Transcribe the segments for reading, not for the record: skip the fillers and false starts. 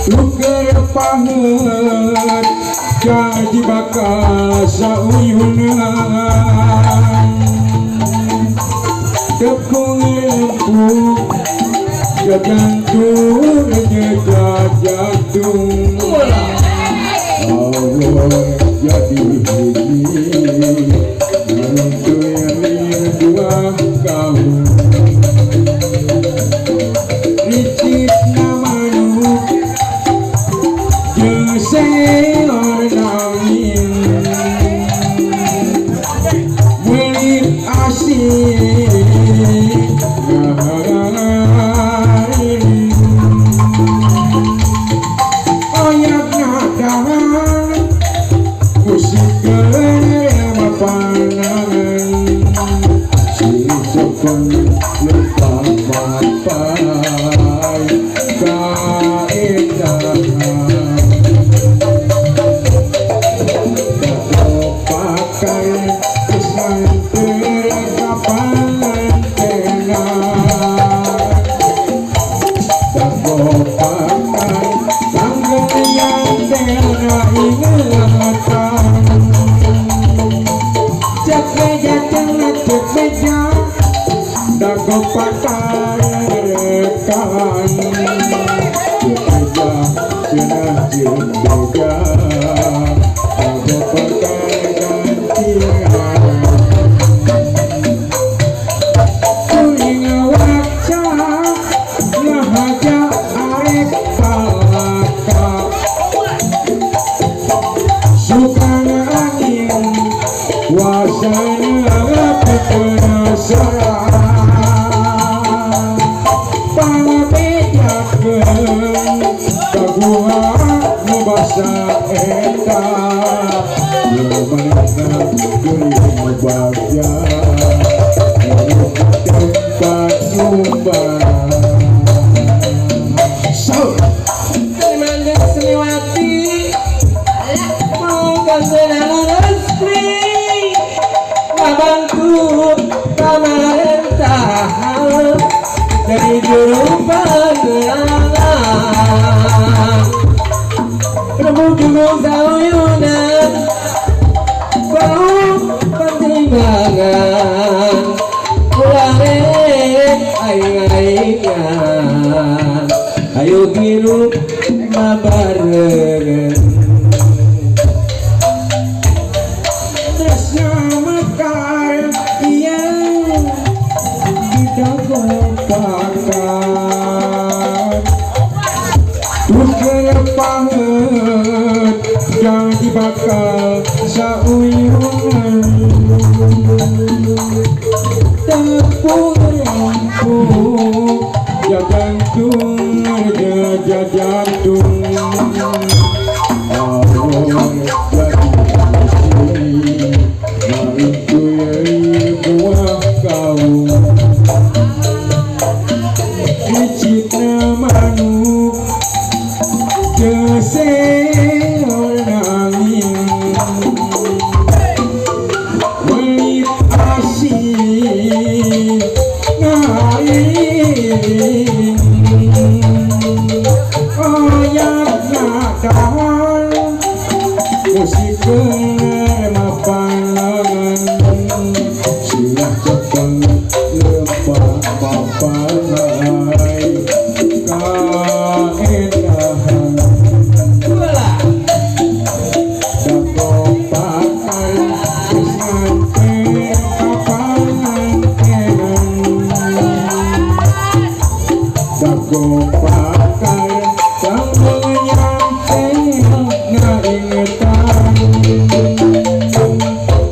Luker panget jadi bakal sauyunan tepung empuk jantung jantung Allah jadi bunyi untuk yang dua kau licit namanu seor nangin melir asik oyak nadahan musik kelema panangan si sopan lupa papai kaedahan dago pakai rekan bekerja senang bekerja dago pakai gantian kuring waca ngahaja arek palaka sukana angin wasana penasaran bahasa eta mana geuning bagja tempat sumbang so mangga seliwati mangga senang resmi ngabantu pamarentah dari juru penerangan Rembuk sauyunan bau pertimbangan ularek aing-aingan ayo hirup babarengan tresna mekar iya didago pakan Luker panget jadi bakal sauyunan tepung empuk ya jantung ya jantung Allah jadi itu yang buah kau licit namanu seor nangin melit asik ngain oyak nadahan musik kelema panangan silah cepeng lemah papanai kaedahan pakar sambung nyampe na ingetan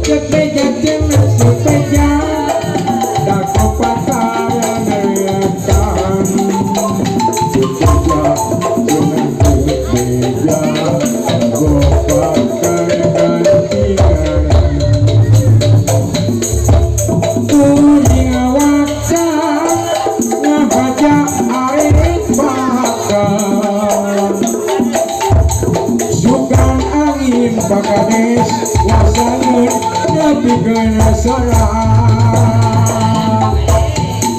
sepeja dengan sepeja dako pakar ngetan sepeja dengan sepeja go pakar gantian uling waksa ngahaja arek bakar sukan angin pakades wasangeun nepikeun salah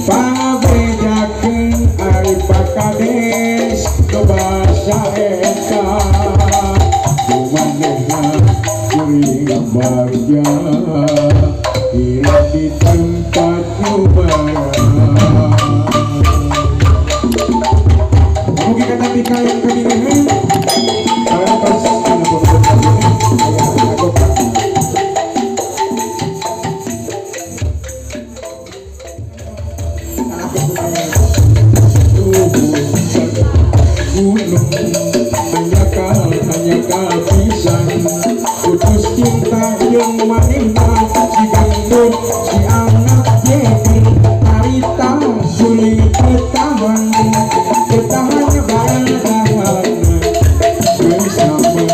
pangabejakeun ari pakades kebasa eta kumanehna kuring bagja hirup di tempat nyubara mungkin kata tika yang kedinginan saya pasang karena beberapa ini saya lakukan gunung hanya pisan putus cinta yang manehna si gendut si anak jekin harita sulit ketahan barang dahan bersama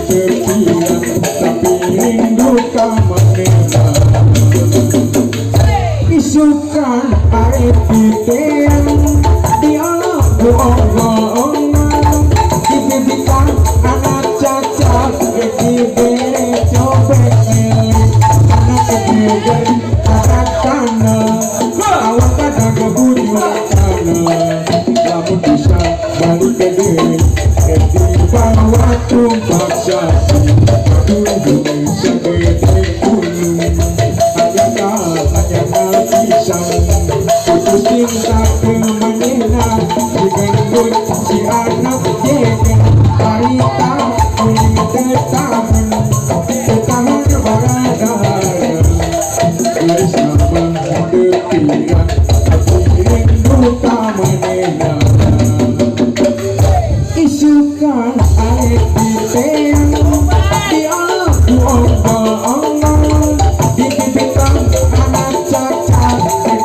terkira tapi rindu ka manehna isukan arep piteng dialog bohong dibibikan anak cacat diberi cobek anak kegeger anak tanah awak pada kebujuan tanah lamun bisa balik ke diri bawa tumpak sapi duduk segede gunung hanya pisang putus cinta kemanehna digendut si anak jeger harita kuning ketahan baradahan bersama kepikiran tapi rindu ka manehna isukan arek piteng dialog bohong dibibikan anak cacat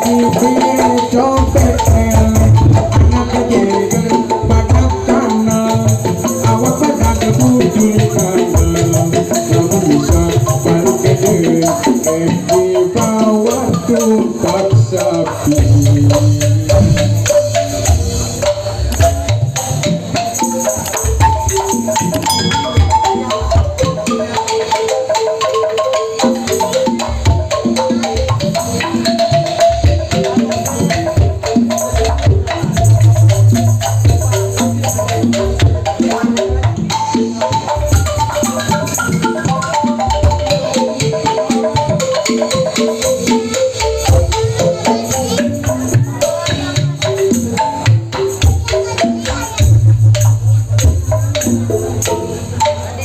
diberi cobek anak kejeger badak tanah awak pada kebujul tanah namun bisa balik ke diri dibawa tumpak sapi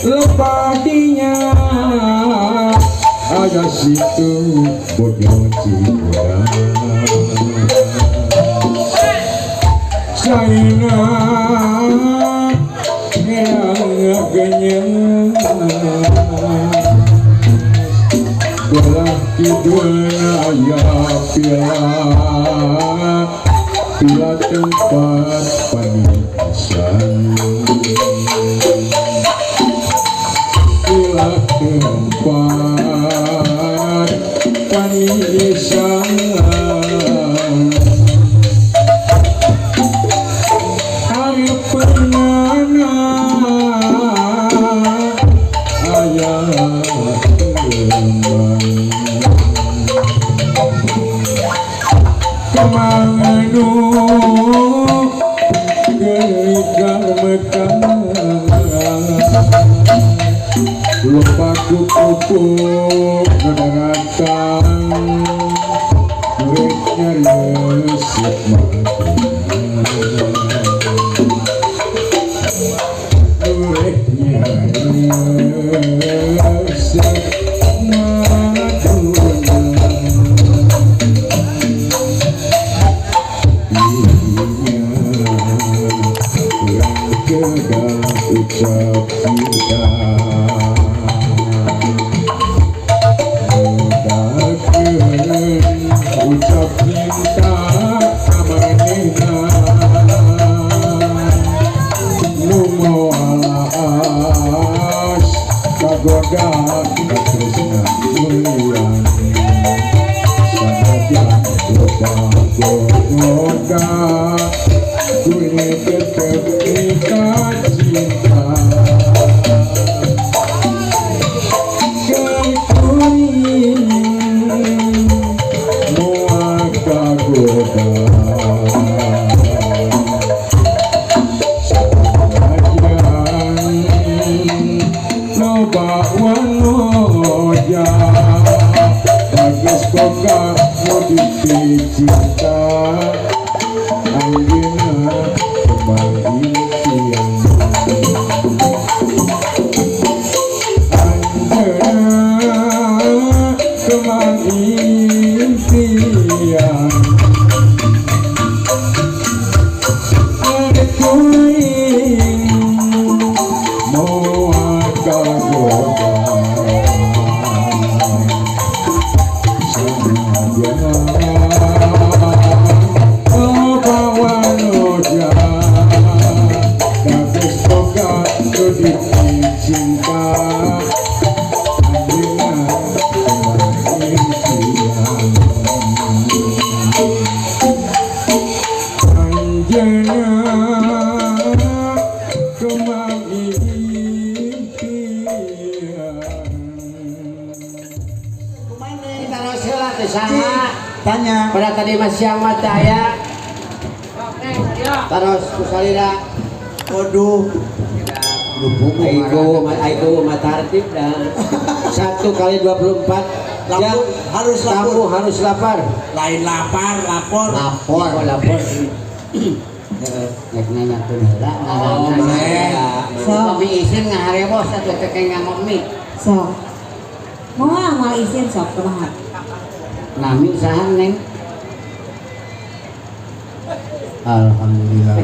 lepadinya ada situ bodoh cinta saina yang genyang belah kidulna ayah pila tempat panisan tempat panisan hari penana ayah kemanganu geligar mekang lupa kupu kedaratan duitnya resip duitnya resip maduna cinta amanehna nu moas kagoda tresna mulyani sanajan goda kuwi tetep nikah cinta cinta anjeunna kembali siang anjeunna kembali siang ada kuing moal kagoda cinta tanya pada tadi masih amat ya terus kusalira waduh Aiko matartib dan 1 kali 24 jam kamu harus lapar lain lapar lapor nek nanya tuh heula sok isin ngaharebos atuh teh ngamuk mie sok moal isin sok kumaha nami saha neng alhamdulillah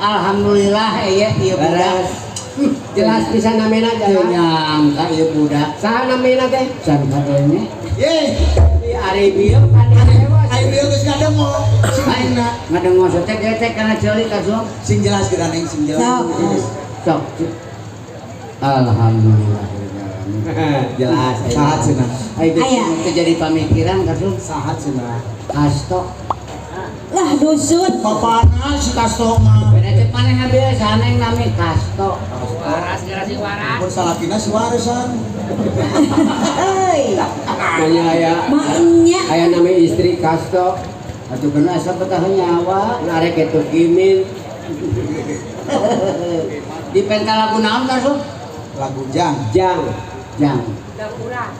alhamdulillah ya ieu budak jelas bisa namina jalan nyangka ieu budak saha namina teh can kadenge ye di Arabia kadenge ayo geus ngadengo singna ngadengo teh getek kana ceulik kasung sing jelas geura neng sing jelas sok alhamdulillah jelas sahat cenah aya terjadi pamikiran kasung sahat cenah kasto lah dusun papana si kasto mah beda teh maneh biasa neng nami kasto waras pun salapina si warisan euy aya maknya aya nami istri kasto atuh kena asa betah nyawa narek kitu kimin di pental lagu naon kasung lagu jang jang jang kurang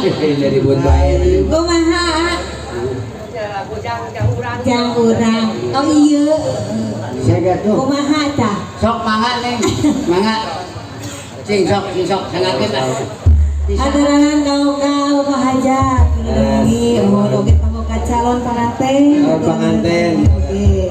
dari buat bae kumaha jang urang oh iya saya tuh kumaha tah sok mangga neng mangga sing sok sangakeun lah Adaranan kau bahajat lagi, mau doge kamu calon pengantin. Pengantin. Oke.